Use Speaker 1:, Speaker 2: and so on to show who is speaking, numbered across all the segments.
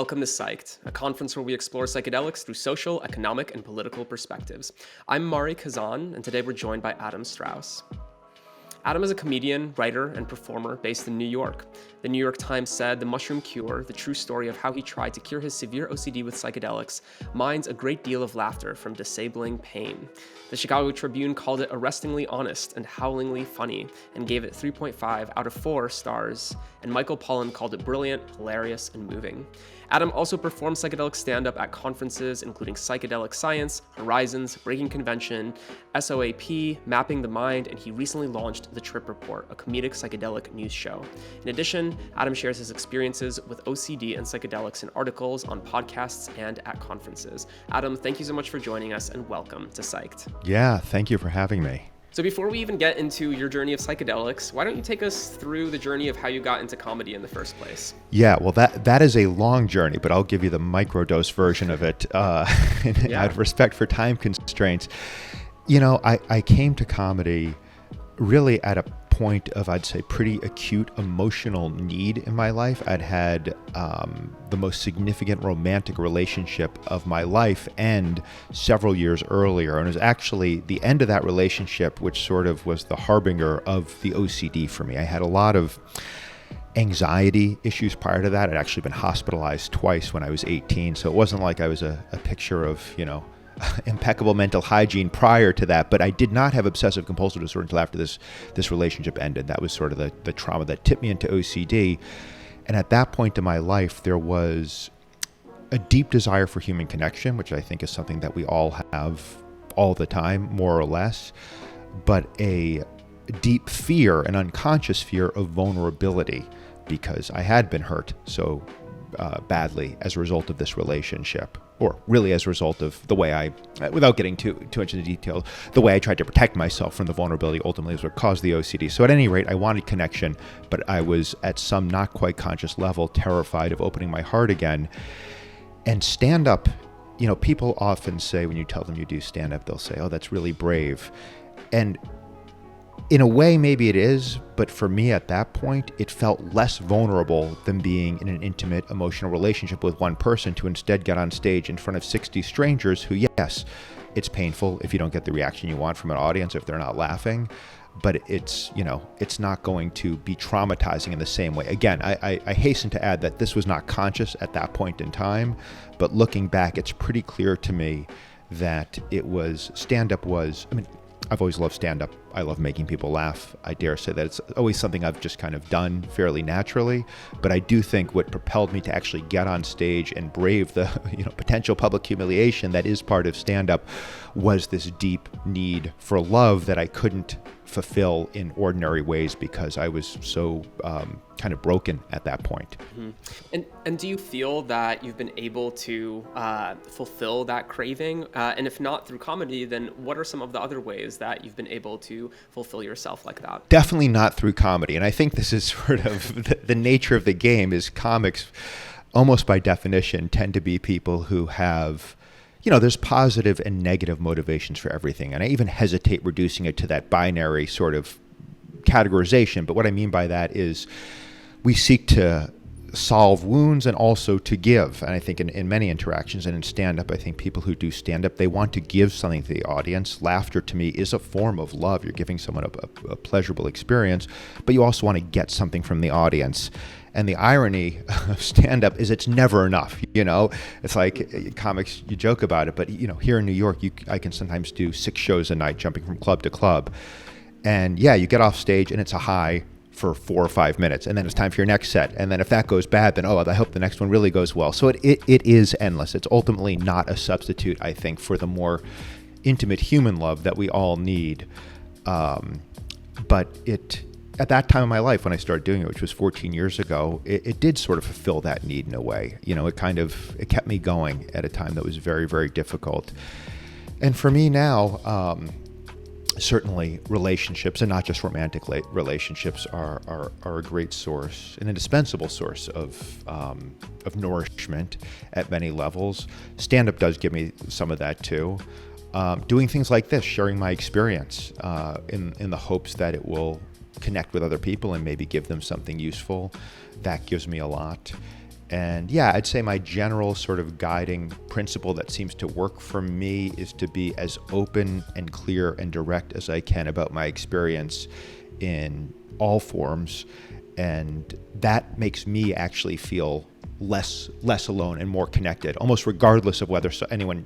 Speaker 1: welcome to Psyched, a conference where we explore psychedelics through social, economic, and political perspectives. I'm Marik Hazan, and today we're joined by Adam Strauss. Adam is a comedian, writer, and performer based in New York. The New York Times said The Mushroom Cure, the true story of how he tried to cure his severe OCD with psychedelics, mines a great deal of laughter from disabling pain. The Chicago Tribune called it arrestingly honest and howlingly funny, and gave it 3.5 out of 4 stars, and Michael Pollan called it brilliant, hilarious, and moving. Adam also performed psychedelic stand-up at conferences including Psychedelic Science, Horizons, Breaking Convention, SOAP, Mapping the Mind, and he recently launched The Trip Report, a comedic psychedelic news show. In addition, Adam shares his experiences with OCD and psychedelics in articles, on podcasts, and at conferences. Adam, thank you so much for joining us, and welcome to Psyched.
Speaker 2: Yeah, thank you for having me.
Speaker 1: So before we even get into your journey of psychedelics, why don't you take us through the journey of how you got into comedy in the first place?
Speaker 2: Yeah, well, that is a long journey, but I'll give you the microdose version of it out of respect for time constraints. You know, I came to comedy really at a point of, I'd say, pretty acute emotional need in my life. I'd had the most significant romantic relationship of my life end several years earlier. And it was actually the end of that relationship which sort of was the harbinger of the OCD for me. I had a lot of anxiety issues prior to that. I'd actually been hospitalized twice when I was 18. So it wasn't like I was a picture of, impeccable mental hygiene prior to that, but I did not have obsessive compulsive disorder until after this relationship ended. That was sort of the trauma that tipped me into OCD. And at that point in my life, there was a deep desire for human connection, which I think is something that we all have all the time, more or less, but a deep fear, an unconscious fear of vulnerability, because I had been hurt so badly as a result of this relationship, or really as a result of the way I, without getting too much into detail, the way I tried to protect myself from the vulnerability ultimately is what caused the OCD. So at any rate, I wanted connection, but I was at some not quite conscious level terrified of opening my heart again. And stand-up, people often say when you tell them you do stand-up, they'll say, oh, that's really brave. And in a way, maybe it is, but for me at that point, it felt less vulnerable than being in an intimate emotional relationship with one person to instead get on stage in front of 60 strangers who, yes, it's painful if you don't get the reaction you want from an audience, if they're not laughing, but it's not going to be traumatizing in the same way. Again, I hasten to add that this was not conscious at that point in time, but looking back, it's pretty clear to me that stand-up was, I've always loved stand-up. I love making people laugh. I dare say that it's always something I've just kind of done fairly naturally. But I do think what propelled me to actually get on stage and brave the potential public humiliation that is part of stand-up was this deep need for love that I couldn't fulfill in ordinary ways because I was so kind of broken at that point.
Speaker 1: Mm-hmm. And do you feel that you've been able to fulfill that craving? And if not through comedy, then what are some of the other ways that you've been able to fulfill yourself like that?
Speaker 2: Definitely not through comedy. And I think this is sort of the nature of the game is comics, almost by definition, tend to be people who have there's positive and negative motivations for everything. And I even hesitate reducing it to that binary sort of categorization. But what I mean by that is we seek to solve wounds and also to give. And I think in many interactions and in stand-up, I think people who do stand-up, they want to give something to the audience. Laughter to me is a form of love. You're giving someone a pleasurable experience, but you also want to get something from the audience. And the irony of stand-up is it's never enough, It's like comics, you joke about it, but, here in New York, I can sometimes do 6 shows a night, jumping from club to club. And yeah, you get off stage and it's a high for 4 or 5 minutes, and then it's time for your next set. And then if that goes bad, then, I hope the next one really goes well. So it is endless. It's ultimately not a substitute, I think, for the more intimate human love that we all need. But at that time in my life when I started doing it, which was 14 years ago, it did sort of fulfill that need in a way. It kept me going at a time that was very, very difficult. And for me now, certainly relationships, and not just romantic relationships, are a great source, an indispensable source of nourishment at many levels. Stand-up does give me some of that too. Doing things like this, sharing my experience in the hopes that it will connect with other people and maybe give them something useful, that gives me a lot. And yeah, I'd say my general sort of guiding principle that seems to work for me is to be as open and clear and direct as I can about my experience in all forms. And that makes me actually feel less alone and more connected, almost regardless of whether anyone,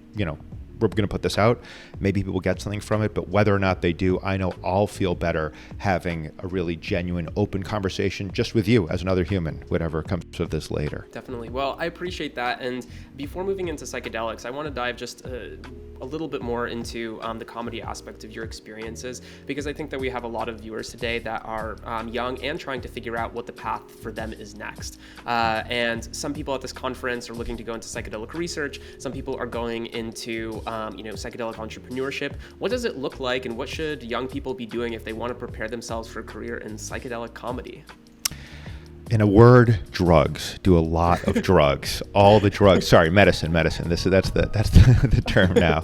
Speaker 2: we're going to put this out, maybe people get something from it, but whether or not they do, I know I'll feel better having a really genuine, open conversation just with you as another human, whatever comes of this later.
Speaker 1: Definitely. Well, I appreciate that. And before moving into psychedelics, I want to dive just a little bit more into the comedy aspect of your experiences, because I think that we have a lot of viewers today that are young and trying to figure out what the path for them is next. And some people at this conference are looking to go into psychedelic research. Some people are going into psychedelic entrepreneurship. What does it look like, and what should young people be doing if they want to prepare themselves for a career in psychedelic comedy?
Speaker 2: In a word, drugs. Do a lot of drugs. All the drugs. Sorry, medicine. That's the term now.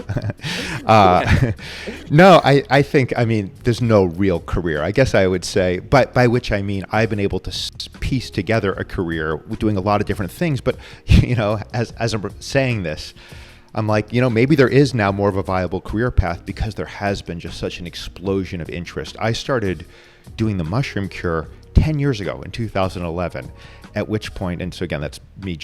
Speaker 2: No, I think, there's no real career, I guess I would say, but by which I mean I've been able to piece together a career doing a lot of different things. But, as I'm saying this, I'm like, maybe there is now more of a viable career path because there has been just such an explosion of interest. I started doing the mushroom cure 10 years ago in 2011, at which point, and so again, that's me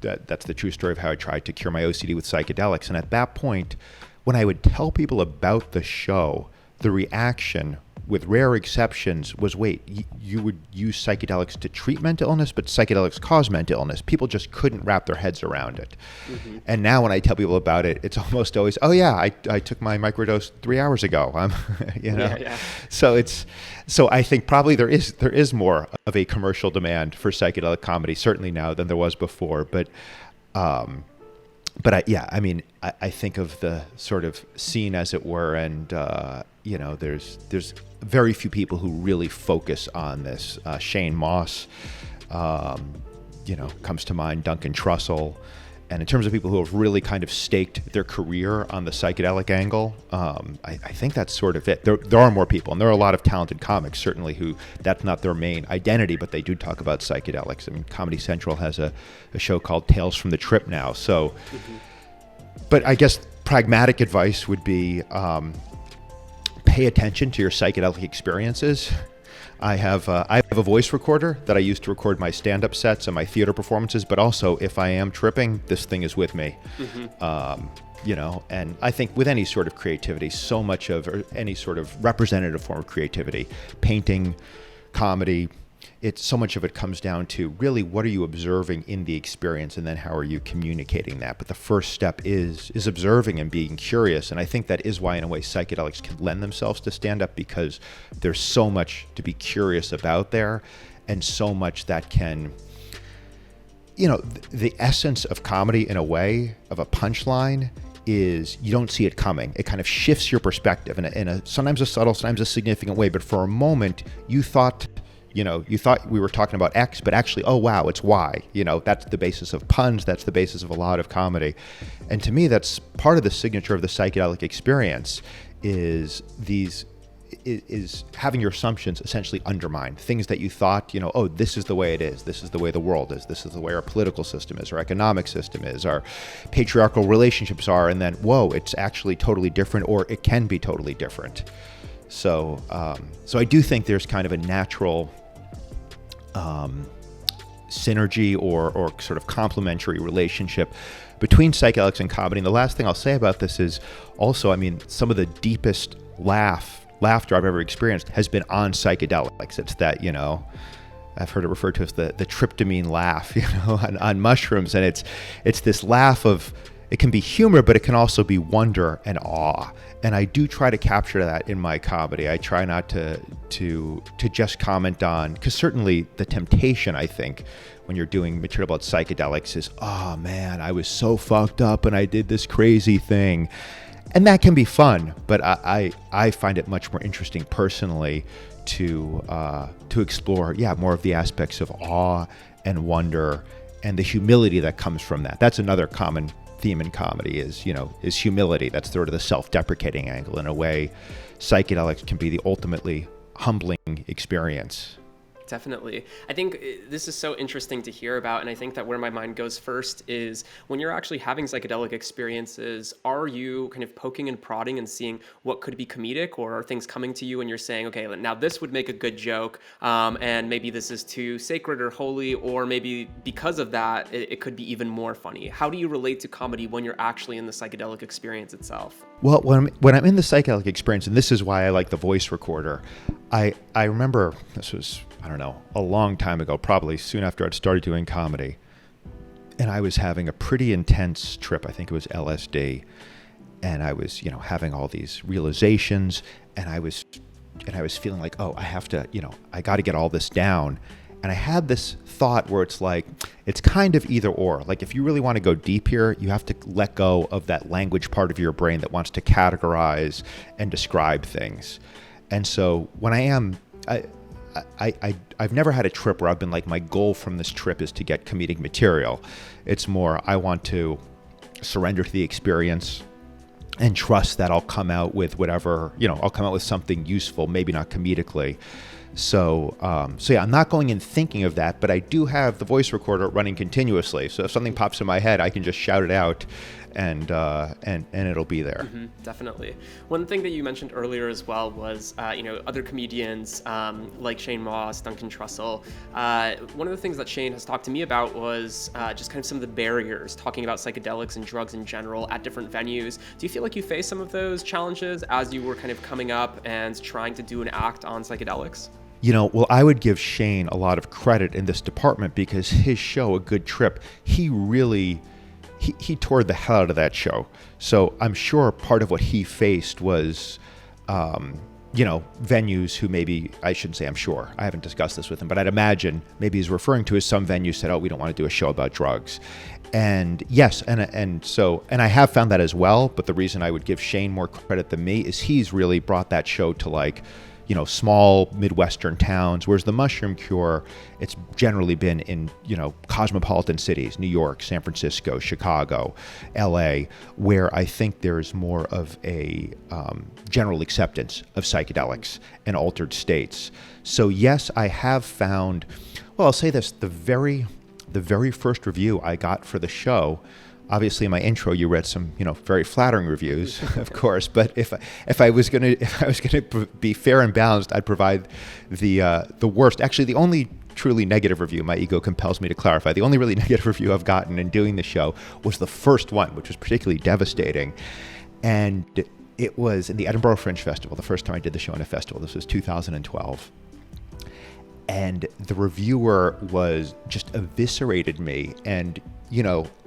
Speaker 2: that's the true story of how I tried to cure my OCD with psychedelics. And at that point, when I would tell people about the show, the reaction, with rare exceptions, was, wait, you would use psychedelics to treat mental illness, but psychedelics cause mental illness. People just couldn't wrap their heads around it. Mm-hmm. And now when I tell people about it, it's almost always, oh yeah, I took my microdose 3 hours ago. Yeah. So I think probably there is more of a commercial demand for psychedelic comedy, certainly now, than there was before. But I think of the sort of scene, as it were, and there's very few people who really focus on this. Shane Moss, comes to mind. Duncan Trussell, and in terms of people who have really kind of staked their career on the psychedelic angle, I think that's sort of it. There are more people, and there are a lot of talented comics certainly who that's not their main identity, but they do talk about psychedelics. Comedy Central has a show called Tales from the Trip now. So, but I guess pragmatic advice would be pay attention to your psychedelic experiences. I have a voice recorder that I use to record my stand-up sets and my theater performances, but also if I am tripping, this thing is with me. Mm-hmm. And I think with any sort of creativity, so much of, or any sort of representative form of creativity, painting, comedy, so much of it comes down to really what are you observing in the experience, and then how are you communicating that. But the first step is observing and being curious, and I think that is why in a way psychedelics can lend themselves to stand-up, because there's so much to be curious about there, and so much that can, the essence of comedy in a way, of a punchline, is you don't see it coming. It kind of shifts your perspective in a sometimes a subtle, sometimes a significant way, but for a moment you thought we were talking about X, but actually, oh wow, it's Y. That's the basis of puns. That's the basis of a lot of comedy. And to me, that's part of the signature of the psychedelic experience is having your assumptions essentially undermined. Things that you thought, oh, this is the way it is. This is the way the world is. This is the way our political system is, our economic system is, our patriarchal relationships are. And then, whoa, it's actually totally different, or it can be totally different. So I do think there's kind of a natural synergy or sort of complementary relationship between psychedelics and comedy. And the last thing I'll say about this is also, some of the deepest laughter I've ever experienced has been on psychedelics. It's that, I've heard it referred to as the tryptamine laugh, on mushrooms. And it's this laugh of, it can be humor, but it can also be wonder and awe. And I do try to capture that in my comedy. I try not to just comment on, because certainly the temptation, I think, when you're doing material about psychedelics is, oh man, I was so fucked up and I did this crazy thing. And that can be fun, but I find it much more interesting personally to explore, more of the aspects of awe and wonder and the humility that comes from that. That's another common theme in comedy is humility. That's sort of the self-deprecating angle. In a way, psychedelics can be the ultimately humbling experience.
Speaker 1: Definitely. I think this is so interesting to hear about. And I think that where my mind goes first is when you're actually having psychedelic experiences, are you kind of poking and prodding and seeing what could be comedic, or are things coming to you and you're saying, okay, now this would make a good joke, and maybe this is too sacred or holy, or maybe because of that, it could be even more funny. How do you relate to comedy when you're actually in the psychedelic experience itself?
Speaker 2: Well, when I'm in the psychedelic experience, and this is why I like the voice recorder, I remember this was, I don't know, a long time ago, probably soon after I'd started doing comedy. And I was having a pretty intense trip. I think it was LSD. And I was, having all these realizations, and I was feeling like, oh, I have to, I got to get all this down. And I had this thought where it's like, it's kind of either or. Like, if you really want to go deep here, you have to let go of that language part of your brain that wants to categorize and describe things. And so when I've never had a trip where I've been like, my goal from this trip is to get comedic material. It's more, I want to surrender to the experience and trust that I'll come out with whatever, I'll come out with something useful, maybe not comedically. So yeah, I'm not going in thinking of that, but I do have the voice recorder running continuously. So if something pops in my head, I can just shout it out, and it'll be there.
Speaker 1: Mm-hmm, definitely. One thing that you mentioned earlier as well was, other comedians like Shane Ross, Duncan Trussell. One of the things that Shane has talked to me about was just kind of some of the barriers, talking about psychedelics and drugs in general at different venues. Do you feel like you faced some of those challenges as you were kind of coming up and trying to do an act on psychedelics?
Speaker 2: Well, I would give Shane a lot of credit in this department because his show, A Good Trip, he really, he toured the hell out of that show. So I'm sure part of what he faced was, venues who maybe, I shouldn't say I'm sure, I haven't discussed this with him, but I'd imagine maybe he's referring to as some venues said, oh, we don't want to do a show about drugs. And yes, and I have found that as well, but the reason I would give Shane more credit than me is he's really brought that show to like, small Midwestern towns, whereas the Mushroom Cure, it's generally been in, cosmopolitan cities, New York, San Francisco, Chicago, LA, where I think there's more of a general acceptance of psychedelics and altered states. So yes, I have found, well, I'll say this, the very first review I got for the show, obviously in my intro you read some very flattering reviews, of course, but if I was going to be fair and balanced, I'd provide the worst, actually the only truly negative review, my ego compels me to clarify, the only really negative review I've gotten in doing the show was the first one, which was particularly devastating. And it was in the Edinburgh Fringe Festival, the first time I did the show in a festival. This was 2012. And the reviewer was just eviscerated me. And,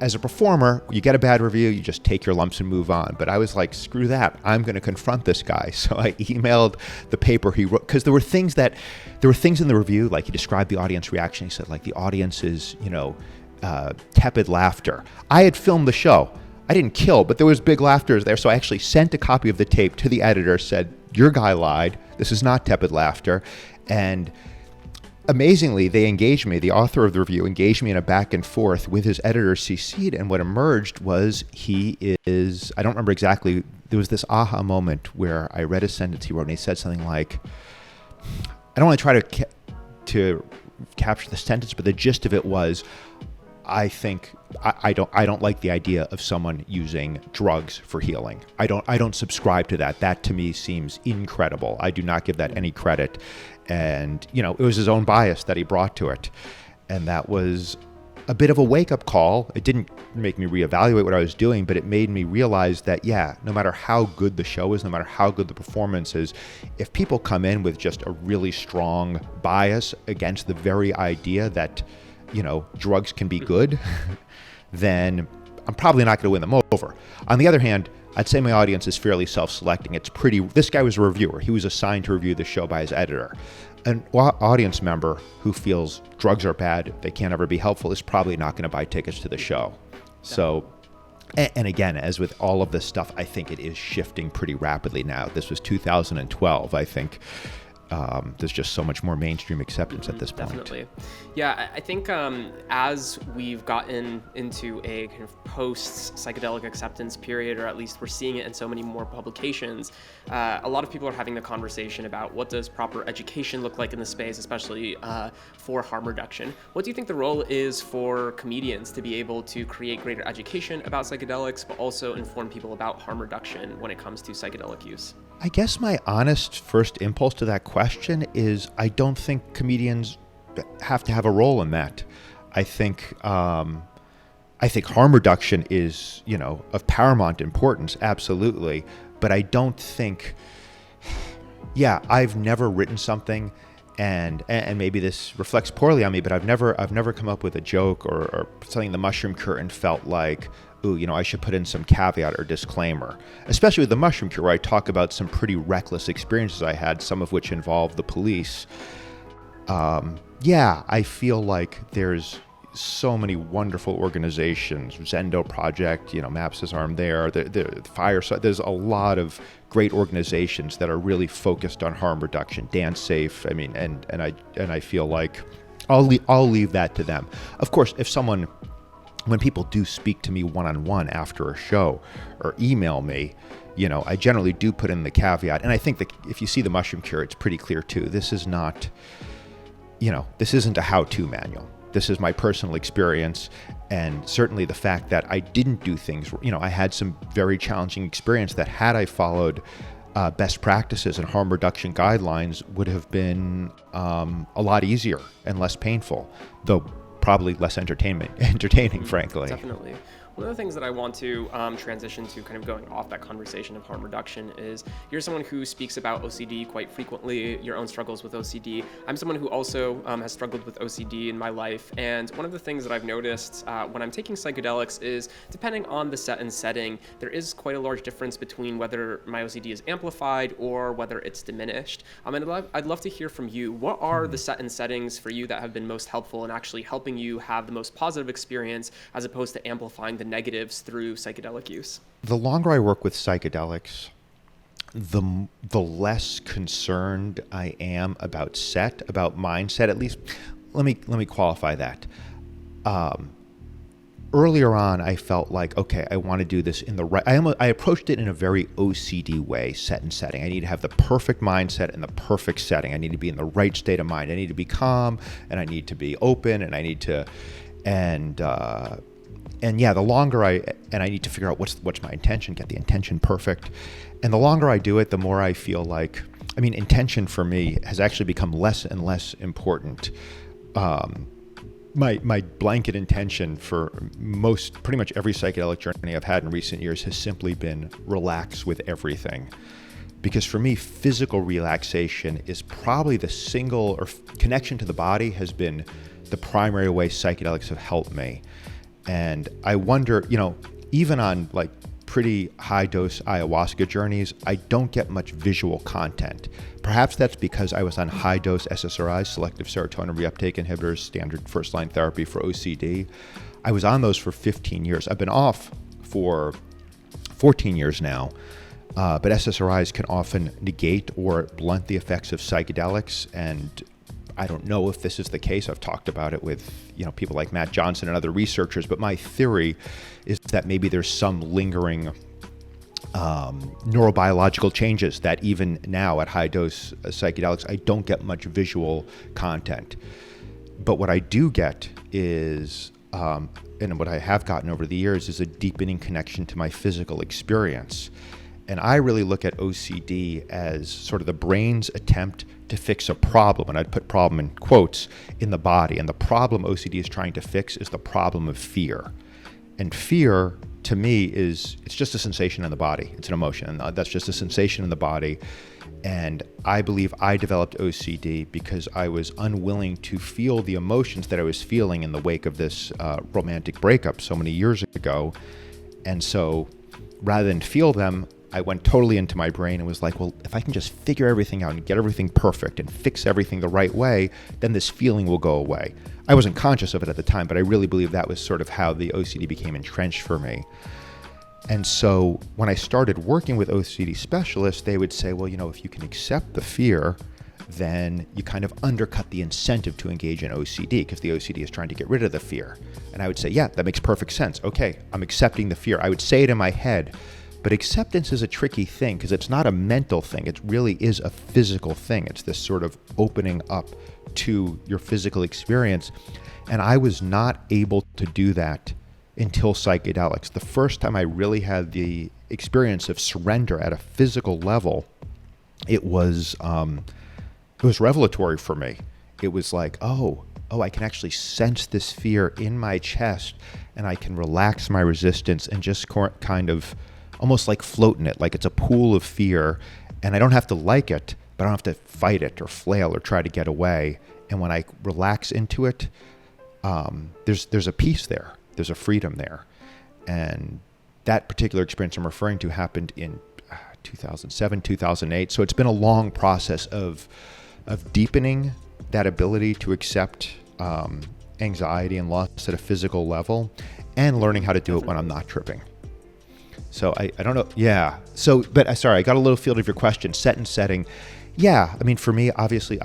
Speaker 2: as a performer, you get a bad review, you just take your lumps and move on. But I was like, screw that. I'm going to confront this guy. So I emailed the paper he wrote, because there were things in the review, like he described the audience reaction. He said, like, the audience is, tepid laughter. I had filmed the show. I didn't kill, but there was big laughter there. So I actually sent a copy of the tape to the editor, said, your guy lied. This is not tepid laughter. And amazingly, they engaged me. The author of the review engaged me in a back and forth with his editor CC'd, and what emerged was I don't remember exactly, there was this aha moment where I read a sentence he wrote, and he said something like, I don't want to try to capture the sentence, but the gist of it was, I think I don't like the idea of someone using drugs for healing. I don't subscribe to that. That to me seems incredible. I do not give that any credit. And, it was his own bias that he brought to it. And that was a bit of a wake-up call. It didn't make me reevaluate what I was doing, but it made me realize that, no matter how good the show is, no matter how good the performance is, if people come in with just a really strong bias against the very idea that, drugs can be good, then I'm probably not going to win them over. On the other hand, I'd say my audience is fairly self-selecting. This guy was a reviewer. He was assigned to review the show by his editor. An audience member who feels drugs are bad, they can't ever be helpful, is probably not going to buy tickets to the show. So, and again, as with all of this stuff, I think it is shifting pretty rapidly now. This was 2012. I think there's just so much more mainstream acceptance at this point.
Speaker 1: Definitely. Yeah, I think as we've gotten into a kind of post-psychedelic acceptance period, or at least we're seeing it in so many more publications, a lot of people are having the conversation about what does proper education look like in the space, especially for harm reduction. What do you think the role is for comedians to be able to create greater education about psychedelics, but also inform people about harm reduction when it comes to psychedelic use?
Speaker 2: I guess my honest first impulse to that question is I don't think comedians have to have a role in that. I think harm reduction is, of paramount importance, absolutely. But I don't think, I've never written something, and maybe this reflects poorly on me, but I've never come up with a joke or something the mushroom curtain felt like, I should put in some caveat or disclaimer, especially with the mushroom cure, where I talk about some pretty reckless experiences I had, some of which involved the police. I feel like there's so many wonderful organizations, Zendo Project, Maps His Arm there, the Fireside. There's a lot of great organizations that are really focused on harm reduction, Dance Safe. I mean, and I feel like I'll leave that to them. Of course, when people do speak to me one-on-one after a show or email me, I generally do put in the caveat. And I think that if you see the mushroom cure, it's pretty clear too. This is not, this isn't a how-to manual. This is my personal experience. And certainly the fact that I didn't do things, I had some very challenging experience that had I followed best practices and harm reduction guidelines would have been a lot easier and less painful, though probably less entertaining, frankly.
Speaker 1: Definitely. One of the things that I want to transition to, kind of going off that conversation of harm reduction, is you're someone who speaks about OCD quite frequently, your own struggles with OCD. I'm someone who also has struggled with OCD in my life, and one of the things that I've noticed when I'm taking psychedelics is, depending on the set and setting, there is quite a large difference between whether my OCD is amplified or whether it's diminished. I'd love to hear from you. What are the set and settings for you that have been most helpful in actually helping you have the most positive experience, as opposed to amplifying the negatives through psychedelic use?
Speaker 2: The longer I work with psychedelics, the less concerned I am about mindset. At least, let me qualify that. Earlier on, I felt like, okay, I want to do this in the right. I approached it in a very OCD way, set and setting. I need to have the perfect mindset and the perfect setting. I need to be in the right state of mind. I need to be calm, and I need to be open, and I need to, the longer I need to figure out what's my intention, get the intention perfect. And the longer I do it, the more I feel like, intention for me has actually become less and less important. My blanket intention for pretty much every psychedelic journey I've had in recent years has simply been relax with everything. Because for me, physical relaxation is probably the single, or connection to the body has been the primary way psychedelics have helped me. And I wonder, even on like pretty high dose ayahuasca journeys, I don't get much visual content. Perhaps that's because I was on high dose SSRIs, selective serotonin reuptake inhibitors, standard first line therapy for OCD. I was on those for 15 years. I've been off for 14 years now. But SSRIs can often negate or blunt the effects of psychedelics, and I don't know if this is the case. I've talked about it with people like Matt Johnson and other researchers, but my theory is that maybe there's some lingering neurobiological changes that even now at high dose psychedelics, I don't get much visual content. But what I do get is, and what I have gotten over the years, is a deepening connection to my physical experience. And I really look at OCD as sort of the brain's attempt to fix a problem, and I'd put problem in quotes, in the body. And the problem OCD is trying to fix is the problem of fear. And fear, to me, it's just a sensation in the body. It's an emotion, and that's just a sensation in the body. And I believe I developed OCD because I was unwilling to feel the emotions that I was feeling in the wake of this romantic breakup so many years ago. And so rather than feel them, I went totally into my brain and was like, well, if I can just figure everything out and get everything perfect and fix everything the right way, then this feeling will go away. I wasn't conscious of it at the time, but I really believe that was sort of how the OCD became entrenched for me. And so when I started working with OCD specialists, they would say, well, if you can accept the fear, then you kind of undercut the incentive to engage in OCD, because the OCD is trying to get rid of the fear. And I would say, yeah, that makes perfect sense. Okay, I'm accepting the fear. I would say it in my head, but acceptance is a tricky thing because it's not a mental thing. It really is a physical thing. It's this sort of opening up to your physical experience. And I was not able to do that until psychedelics. The first time I really had the experience of surrender at a physical level, it was revelatory for me. It was like, oh, I can actually sense this fear in my chest, and I can relax my resistance and just kind of almost like float in it, like it's a pool of fear, and I don't have to like it, but I don't have to fight it or flail or try to get away. And when I relax into it, there's a peace there. There's a freedom there. And that particular experience I'm referring to happened in 2007, 2008. So it's been a long process of deepening that ability to accept anxiety and loss at a physical level, and learning how to do it when I'm not tripping. So I don't know. Yeah. So, but sorry, I got a little field of your question. Set and setting. Yeah. I mean, for me, obviously,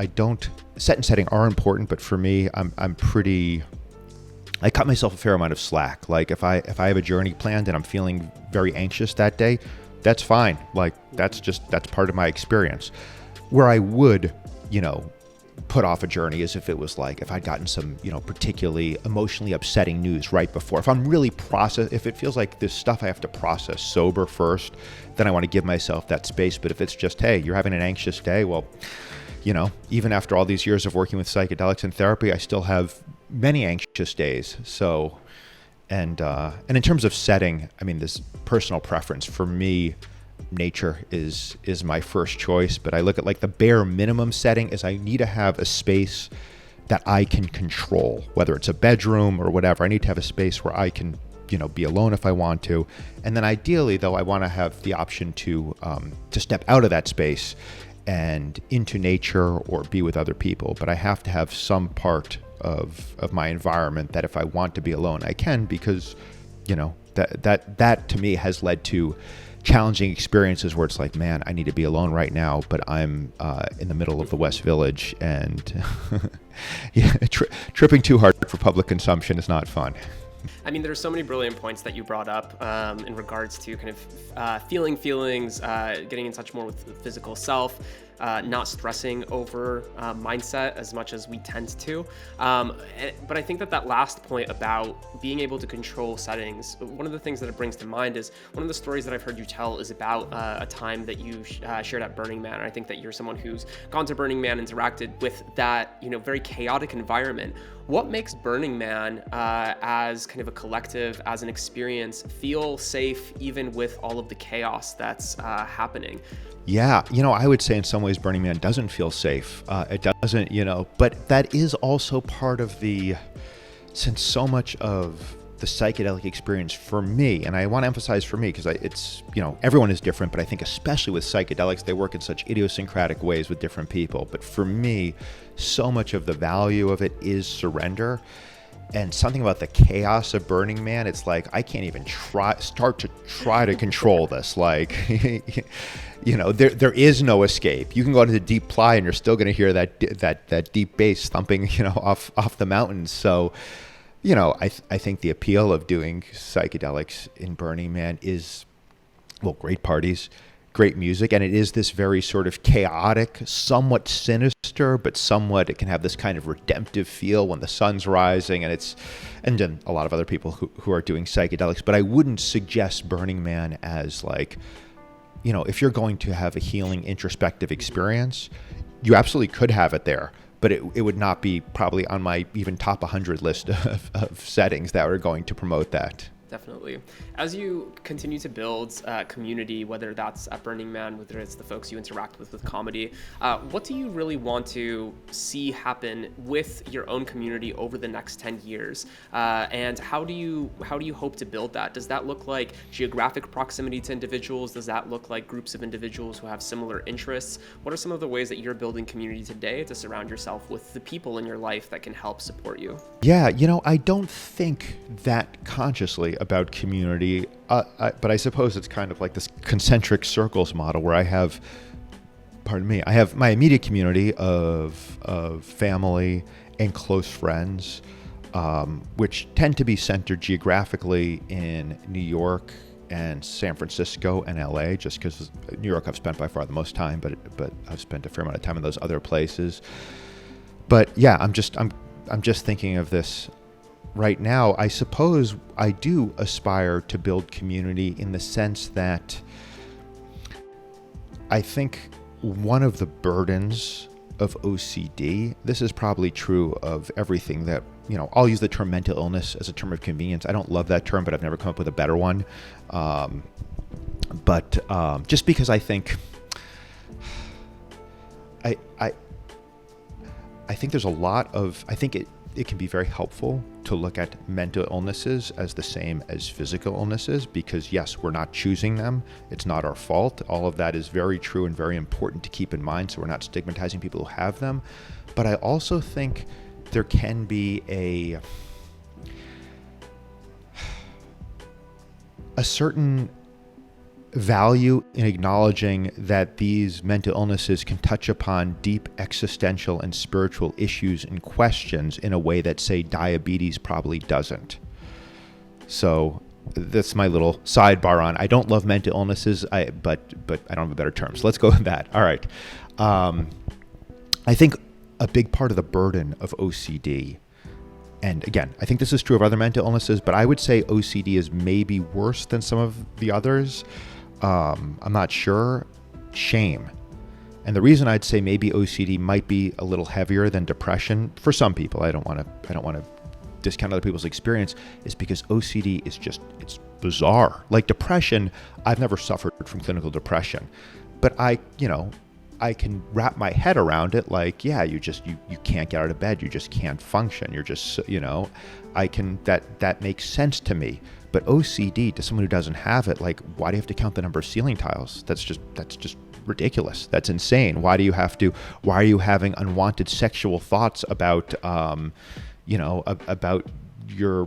Speaker 2: set and setting are important, but for me, I cut myself a fair amount of slack. Like if I have a journey planned and I'm feeling very anxious that day, that's fine. Like that's part of my experience. Where I would, put off a journey is if it was like, if I'd gotten some, particularly emotionally upsetting news right before. If I'm really if it feels like this stuff I have to process sober first, then I want to give myself that space. But if it's just, hey, you're having an anxious day, well, even after all these years of working with psychedelics and therapy, I still have many anxious days. So, and in terms of setting, I mean, this personal preference for me, nature is my first choice, but I look at like the bare minimum setting is I need to have a space that I can control, whether it's a bedroom or whatever. I need to have a space where I can, be alone if I want to. And then ideally though, I want to have the option to step out of that space and into nature or be with other people. But I have to have some part of my environment that if I want to be alone, I can, because, that to me has led to challenging experiences where it's like, man, I need to be alone right now, but I'm in the middle of the West Village, and tripping too hard for public consumption is not fun.
Speaker 1: I mean, there's so many brilliant points that you brought up in regards to kind of feeling feelings, getting in touch more with the physical self, not stressing over mindset as much as we tend to. But I think that last point about being able to control settings, one of the things that it brings to mind is one of the stories that I've heard you tell is about a time that you shared at Burning Man. And I think that you're someone who's gone to Burning Man, interacted with that, very chaotic environment. What makes Burning Man as kind of a collective, as an experience, feel safe even with all of the chaos that's happening?
Speaker 2: Yeah, I would say in some ways Burning Man doesn't feel safe. It doesn't, but that is also part of since so much of the psychedelic experience for me, and I want to emphasize for me because it's, everyone is different, but I think especially with psychedelics, they work in such idiosyncratic ways with different people. But for me, so much of the value of it is surrender. And something about the chaos of Burning Man, it's like, I can't even start to control this. Like, there is no escape. You can go into the deep ply and you're still going to hear that deep bass thumping, off the mountains. So, I think the appeal of doing psychedelics in Burning Man is, well, great parties, great music, and it is this very sort of chaotic, somewhat sinister, but somewhat it can have this kind of redemptive feel when the sun's rising, and then a lot of other people who are doing psychedelics. But I wouldn't suggest Burning Man as like, if you're going to have a healing introspective experience, you absolutely could have it there, but it would not be probably on my even top 100 list of settings that are going to promote that.
Speaker 1: Definitely. As you continue to build community, whether that's at Burning Man, whether it's the folks you interact with comedy, what do you really want to see happen with your own community over the next 10 years? And how do you hope to build that? Does that look like geographic proximity to individuals? Does that look like groups of individuals who have similar interests? What are some of the ways that you're building community today to surround yourself with the people in your life that can help support you?
Speaker 2: Yeah, I don't think that consciously about community, but I suppose it's kind of like this concentric circles model where I have pardon me, I have my immediate community of family and close friends, which tend to be centered geographically in New York and San Francisco and LA, just because New York I've spent by far the most time, but I've spent a fair amount of time in those other places. But yeah, I'm just thinking of this right now. I suppose I do aspire to build community in the sense that I think one of the burdens of OCD, this is probably true of everything that, I'll use the term mental illness as a term of convenience. I don't love that term, but I've never come up with a better one. Just because I think, I think there's a lot of, I think it can be very helpful to look at mental illnesses as the same as physical illnesses, because yes, we're not choosing them. It's not our fault. All of that is very true and very important to keep in mind, so we're not stigmatizing people who have them. But I also think there can be a certain value in acknowledging that these mental illnesses can touch upon deep existential and spiritual issues and questions in a way that, say, diabetes probably doesn't. So that's my little sidebar on, I don't love mental illnesses, but I don't have a better term. So let's go with that. All right. I think a big part of the burden of OCD, and again, I think this is true of other mental illnesses, but I would say OCD is maybe worse than some of the others. I'm not sure. Shame. And the reason I'd say maybe OCD might be a little heavier than depression for some people, I don't want to discount other people's experience, is because OCD is it's bizarre. Like depression, I've never suffered from clinical depression, but I can wrap my head around it. Like, yeah, you can't get out of bed. You just can't function. You're just, that makes sense to me. But OCD, to someone who doesn't have it, like, why do you have to count the number of ceiling tiles? That's just ridiculous. That's insane. Why are you having unwanted sexual thoughts about, about your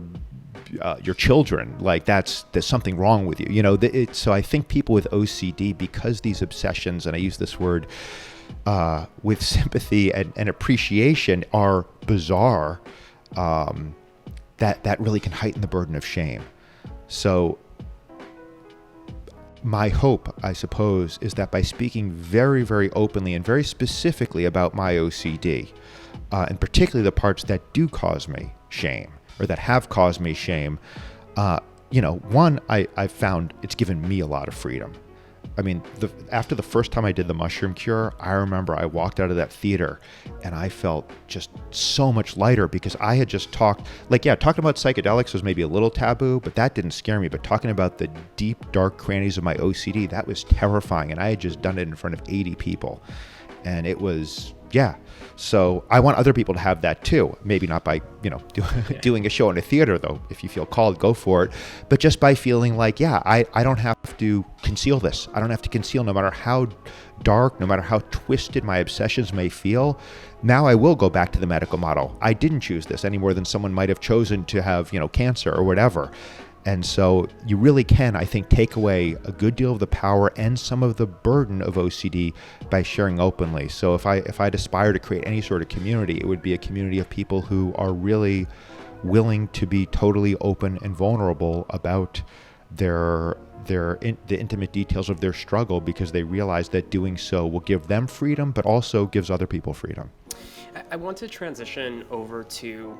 Speaker 2: children? Like, there's something wrong with you. So I think people with OCD, because these obsessions, and I use this word with sympathy and appreciation, are bizarre, that really can heighten the burden of shame. So my hope, I suppose, is that by speaking very, very openly and very specifically about my OCD, and particularly the parts that do cause me shame, or that have caused me shame, one, I've found it's given me a lot of freedom. I mean, after the first time I did the mushroom cure, I remember I walked out of that theater and I felt just so much lighter, because I had just talking about psychedelics was maybe a little taboo, but that didn't scare me. But talking about the deep, dark crannies of my OCD, that was terrifying. And I had just done it in front of 80 people. And it was, So I want other people to have that too. Maybe not by, doing a show in a theater, though. If you feel called, go for it. But just by feeling like, I don't have to conceal this. I don't have to conceal, no matter how dark, no matter how twisted my obsessions may feel. Now I will go back to the medical model. I didn't choose this any more than someone might have chosen to have, cancer or whatever. And so you really can, I think, take away a good deal of the power and some of the burden of OCD by sharing openly. So if I'd aspire to create any sort of community, it would be a community of people who are really willing to be totally open and vulnerable about the intimate details of their struggle, because they realize that doing so will give them freedom, but also gives other people freedom.
Speaker 1: I want to transition over to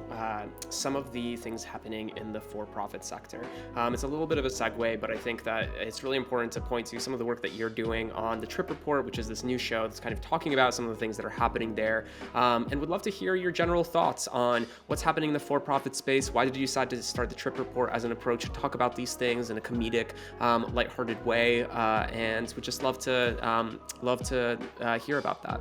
Speaker 1: some of the things happening in the for-profit sector. It's a little bit of a segue, but I think that it's really important to point to some of the work that you're doing on the Trip Report, which is this new show that's kind of talking about some of the things that are happening there. And would love to hear your general thoughts on what's happening in the for-profit space. Why did you decide to start the Trip Report as an approach to talk about these things in a comedic, lighthearted way? And would just love to hear about that.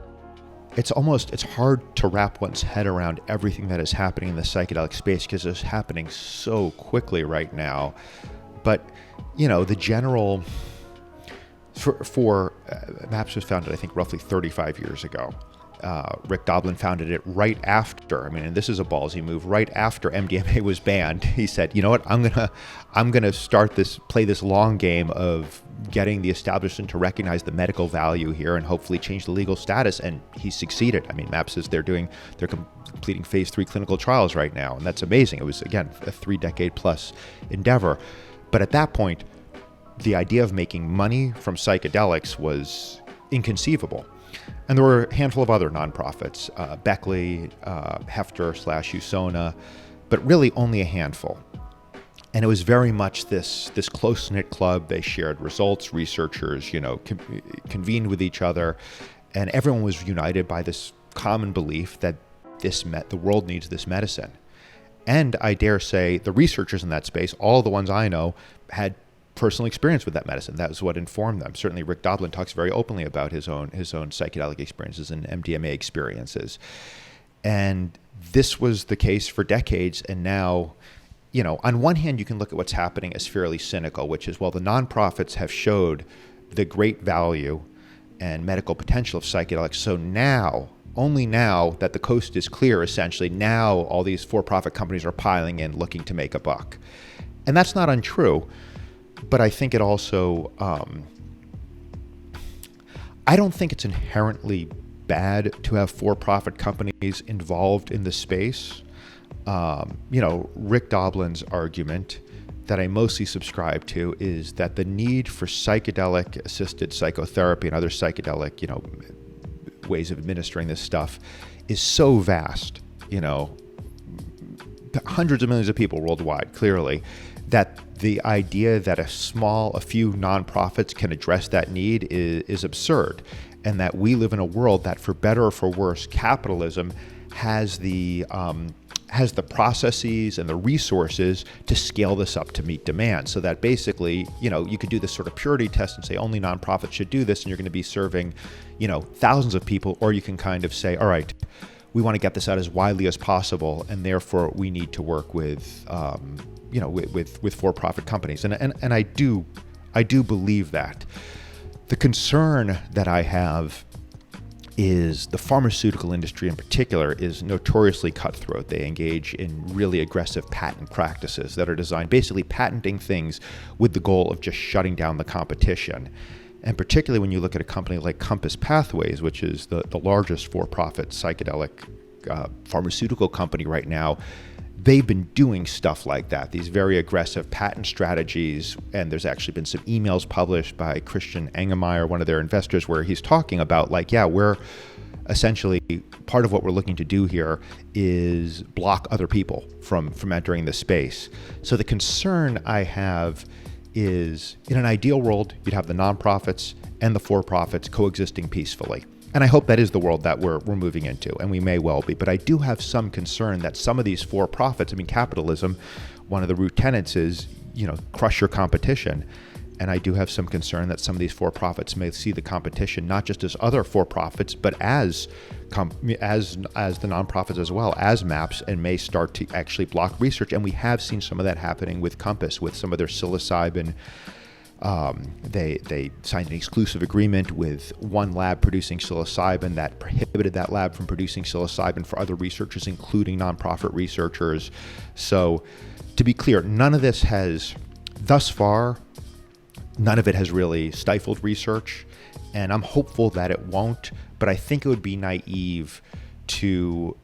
Speaker 2: It's hard to wrap one's head around everything that is happening in the psychedelic space, because it's happening so quickly right now. But, the general, MAPS was founded, I think, roughly 35 years ago. Rick Doblin founded it right after. I mean, and this is a ballsy move. Right after MDMA was banned, he said, "You know what? I'm gonna play this long game of getting the establishment to recognize the medical value here and hopefully change the legal status." And he succeeded. I mean, MAPS says they're completing phase 3 clinical trials right now, and that's amazing. It was, again, a 3-decade plus endeavor. But at that point, the idea of making money from psychedelics was inconceivable. And there were a handful of other nonprofits, Beckley, Hefter/USONA, but really only a handful. And it was very much this close-knit club. They shared results, researchers, convened with each other, and everyone was united by this common belief that the world needs this medicine. And I dare say the researchers in that space, all the ones I know, had personal experience with that medicine. That was what informed them. Certainly Rick Doblin talks very openly about his own psychedelic experiences and MDMA experiences. And this was the case for decades. And now, on one hand, you can look at what's happening as fairly cynical, which is, well, the nonprofits have showed the great value and medical potential of psychedelics. So now, only now that the coast is clear, essentially, now all these for-profit companies are piling in looking to make a buck. And that's not untrue. But I think it also, I don't think it's inherently bad to have for-profit companies involved in the space. Rick Doblin's argument that I mostly subscribe to is that the need for psychedelic-assisted psychotherapy and other psychedelic, ways of administering this stuff is so vast, hundreds of millions of people worldwide, clearly, that the idea that a few nonprofits can address that need is absurd, and that we live in a world that, for better or for worse, capitalism has the processes and the resources to scale this up to meet demand. So that basically, you could do this sort of purity test and say only nonprofits should do this, and you're going to be serving, thousands of people, or you can kind of say, all right, we want to get this out as widely as possible, and therefore we need to work with for-profit companies, and I do believe that. The concern that I have is the pharmaceutical industry in particular is notoriously cutthroat. They engage in really aggressive patent practices that are designed, basically patenting things with the goal of just shutting down the competition. And particularly when you look at a company like Compass Pathways, which is the largest for-profit psychedelic pharmaceutical company right now, they've been doing stuff like that, these very aggressive patent strategies. And there's actually been some emails published by Christian Engemeyer, one of their investors, where he's talking about we're essentially, part of what we're looking to do here is block other people from entering the space. So the concern I have is, in an ideal world, you'd have the nonprofits and the for-profits coexisting peacefully. And I hope that is the world that we're moving into, and we may well be. But I do have some concern that some of these for-profits, capitalism, one of the root tenets is, crush your competition. And I do have some concern that some of these for-profits may see the competition not just as other for-profits, but as the nonprofits as well, as MAPS, and may start to actually block research. And we have seen some of that happening with Compass, with some of their psilocybin. They signed an exclusive agreement with one lab producing psilocybin that prohibited that lab from producing psilocybin for other researchers, including nonprofit researchers. So, to be clear, none of this has, thus far, none of it has really stifled research, and I'm hopeful that it won't, but I think it would be naive to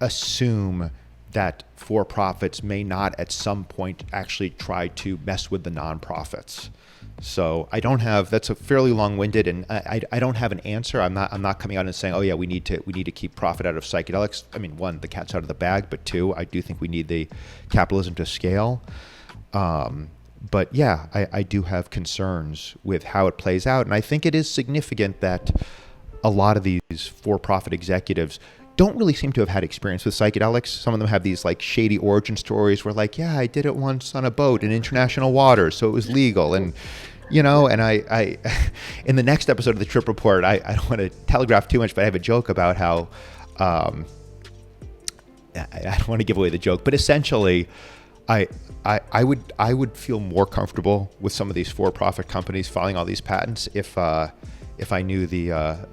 Speaker 2: assume that for-profits may not at some point actually try to mess with the nonprofits. So I don't have, that's a fairly long-winded, and I don't have an answer. I'm not coming out and saying, oh yeah, we need to keep profit out of psychedelics. One, the cat's out of the bag, but two, I do think we need the capitalism to scale. But yeah, I do have concerns with how it plays out. And I think it is significant that a lot of these for-profit executives don't really seem to have had experience with psychedelics. Some of them have these shady origin stories where yeah, I did it once on a boat in international waters, so it was legal. And, and I in the next episode of the Trip Report, I don't want to telegraph too much, but I have a joke about how, I don't want to give away the joke, but essentially, I would feel more comfortable with some of these for-profit companies filing all these patents if if I knew the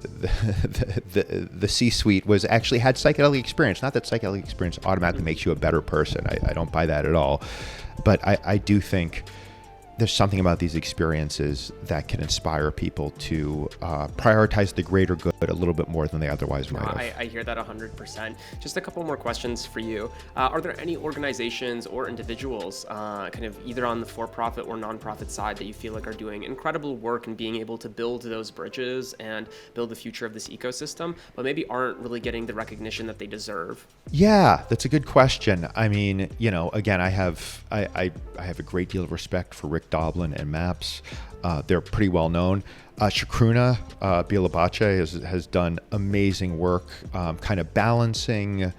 Speaker 2: C-suite was actually had psychedelic experience. Not that psychedelic experience automatically makes you a better person. I don't buy that at all. But I do think there's something about these experiences that can inspire people to prioritize the greater good a little bit more than they otherwise might have.
Speaker 1: I hear that 100%. Just a couple more questions for you. Are there any organizations or individuals, kind of either on the for-profit or nonprofit side, that you feel like are doing incredible work in being able to build those bridges and build the future of this ecosystem, but maybe aren't really getting the recognition that they deserve?
Speaker 2: Yeah, that's a good question. I mean, again, I have a great deal of respect for Rick Doblin and MAPS. They're pretty well known. Shakruna Bielabache has done amazing work, kind of balancing,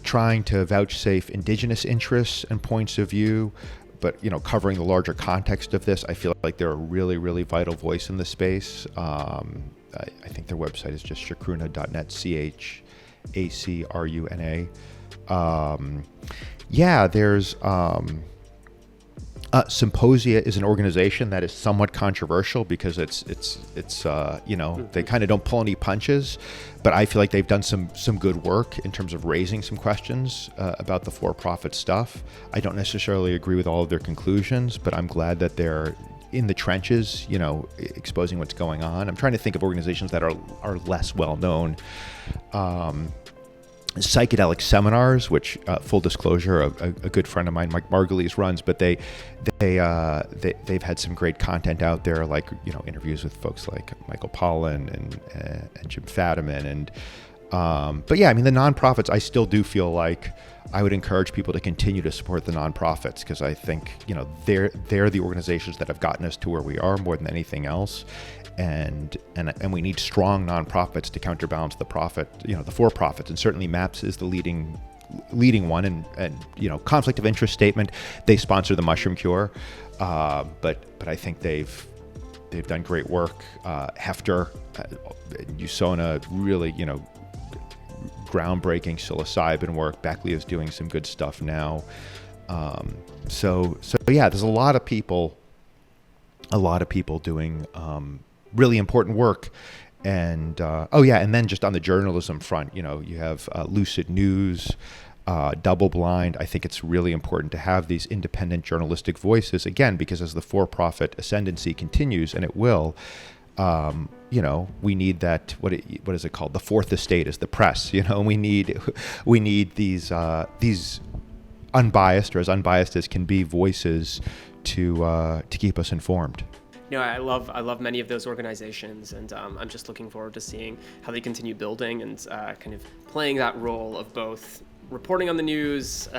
Speaker 2: trying to vouchsafe indigenous interests and points of view, but covering the larger context of this. I feel like they're a really, really vital voice in the space. I think their website is just shakruna.net, CHACRUNA. There's Symposia is an organization that is somewhat controversial because it's they kind of don't pull any punches, but I feel like they've done some good work in terms of raising some questions about the for-profit stuff. I don't necessarily agree with all of their conclusions, but I'm glad that they're in the trenches, exposing what's going on. I'm trying to think of organizations that are less well known. Psychedelic seminars, which full disclosure, a good friend of mine, Mike Margulies, runs, but they've had some great content out there, like interviews with folks like Michael Pollan and Jim Fadiman, and but yeah, I mean the nonprofits. I still do feel like I would encourage people to continue to support the nonprofits because I think they're the organizations that have gotten us to where we are more than anything else. And we need strong nonprofits to counterbalance the profit, the for-profits, and certainly MAPS is the leading one. And conflict of interest statement. They sponsor the Mushroom Cure, but I think they've done great work. Hefter, Usona, really groundbreaking psilocybin work. Beckley is doing some good stuff now. So yeah, there's a lot of people doing really important work. And and then just on the journalism front, you have Lucid News, Double Blind. I think it's really important to have these independent journalistic voices, again, because as the for-profit ascendancy continues, and it will, we need that, what is it called? The fourth estate is the press, we need these unbiased, or as unbiased as can be, voices to keep us informed.
Speaker 1: I love many of those organizations, and I'm just looking forward to seeing how they continue building and kind of playing that role of both reporting on the news,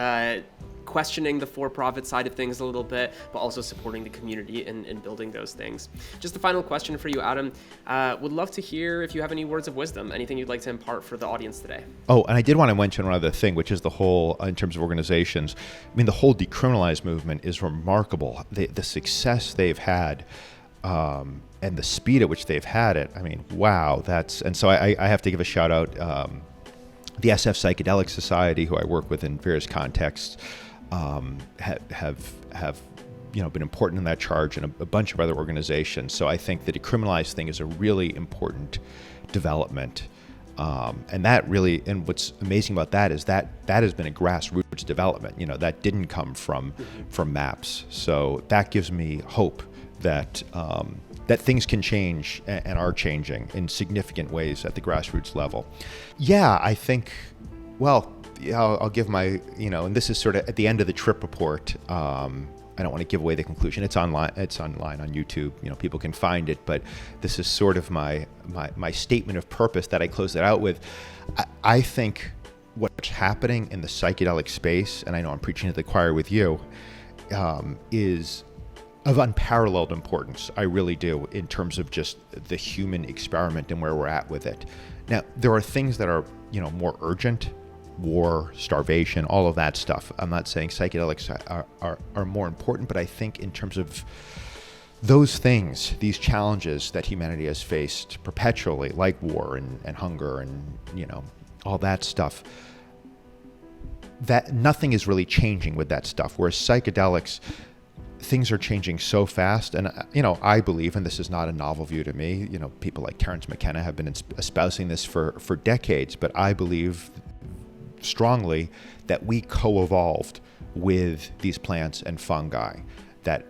Speaker 1: questioning the for-profit side of things a little bit, but also supporting the community in building those things. Just a final question for you, Adam. Would love to hear if you have any words of wisdom, anything you'd like to impart for the audience today.
Speaker 2: Oh, and I did want to mention one other thing, which is the whole, in terms of organizations, I mean, the whole decriminalized movement is remarkable. The success they've had, and the speed at which they've had it. I mean, wow, and so I have to give a shout out, the SF Psychedelics Society, who I work with in various contexts, have been important in that charge, and a bunch of other organizations. So I think the decriminalized thing is a really important development. And that really, and what's amazing about that is that has been a grassroots development. That didn't come from MAPS. So that gives me hope that things can change and are changing in significant ways at the grassroots level. Yeah, I think, I'll give my, and this is sort of at the end of the trip report. I don't want to give away the conclusion. It's online on YouTube. People can find it, but this is sort of my statement of purpose that I close it out with. I think what's happening in the psychedelic space, and I know I'm preaching to the choir with you, is of unparalleled importance. I really do, in terms of just the human experiment and where we're at with it. Now, there are things that are, more urgent, war, starvation, all of that stuff. I'm not saying psychedelics are more important, but I think in terms of those things, these challenges that humanity has faced perpetually, like war and hunger and, all that stuff, that nothing is really changing with that stuff. Whereas psychedelics, things are changing so fast. And, I believe, and this is not a novel view to me, people like Terence McKenna have been espousing this for decades, but I believe strongly that we co-evolved with these plants and fungi, that,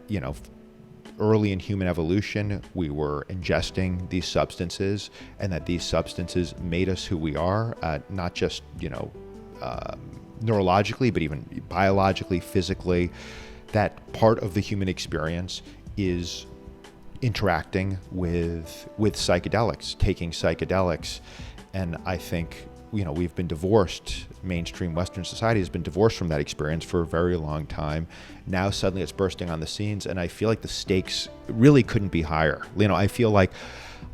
Speaker 2: early in human evolution, we were ingesting these substances, and that these substances made us who we are, not just, neurologically, but even biologically, physically. That part of the human experience is interacting with psychedelics, taking psychedelics. And I think, we've been divorced. Mainstream Western society has been divorced from that experience for a very long time. Now suddenly it's bursting on the scenes, and I feel like the stakes really couldn't be higher. I feel like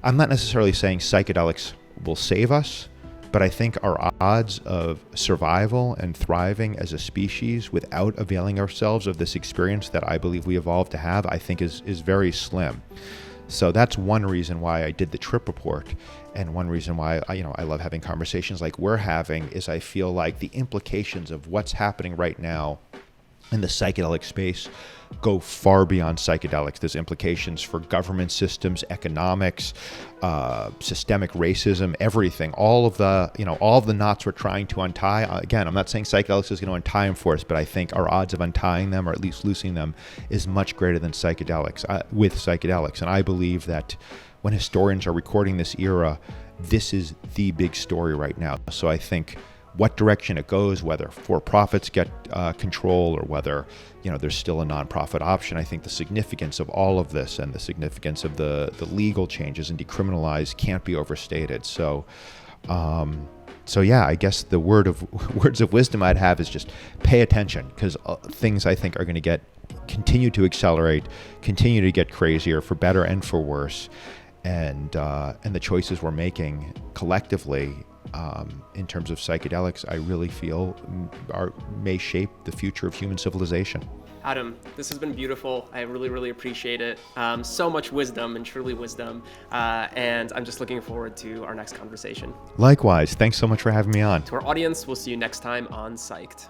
Speaker 2: I'm not necessarily saying psychedelics will save us, but I think our odds of survival and thriving as a species without availing ourselves of this experience that I believe we evolved to have, I think is very slim. So that's one reason why I did the trip report, and one reason why I love having conversations like we're having, is I feel like the implications of what's happening right now in the psychedelic space go far beyond psychedelics. There's implications for government systems, economics, systemic racism, everything. All of the knots we're trying to untie. Again, I'm not saying psychedelics is going to untie them for us, but I think our odds of untying them, or at least loosening them, is much greater than psychedelics. With psychedelics, and I believe that when historians are recording this era, this is the big story right now. So I think what direction it goes, whether for-profits get control, or whether there's still a nonprofit option, I think the significance of all of this and the significance of the legal changes and decriminalize can't be overstated. So yeah, I guess the words of wisdom I'd have is just pay attention, because things I think are going to continue to accelerate, continue to get crazier, for better and for worse, and the choices we're making collectively, in terms of psychedelics, I really feel may shape the future of human civilization.
Speaker 1: Adam, this has been beautiful. I really, really appreciate it. So much wisdom, and truly wisdom. And I'm just looking forward to our next conversation.
Speaker 2: Likewise. Thanks so much for having me on.
Speaker 1: To our audience, we'll see you next time on Psyched.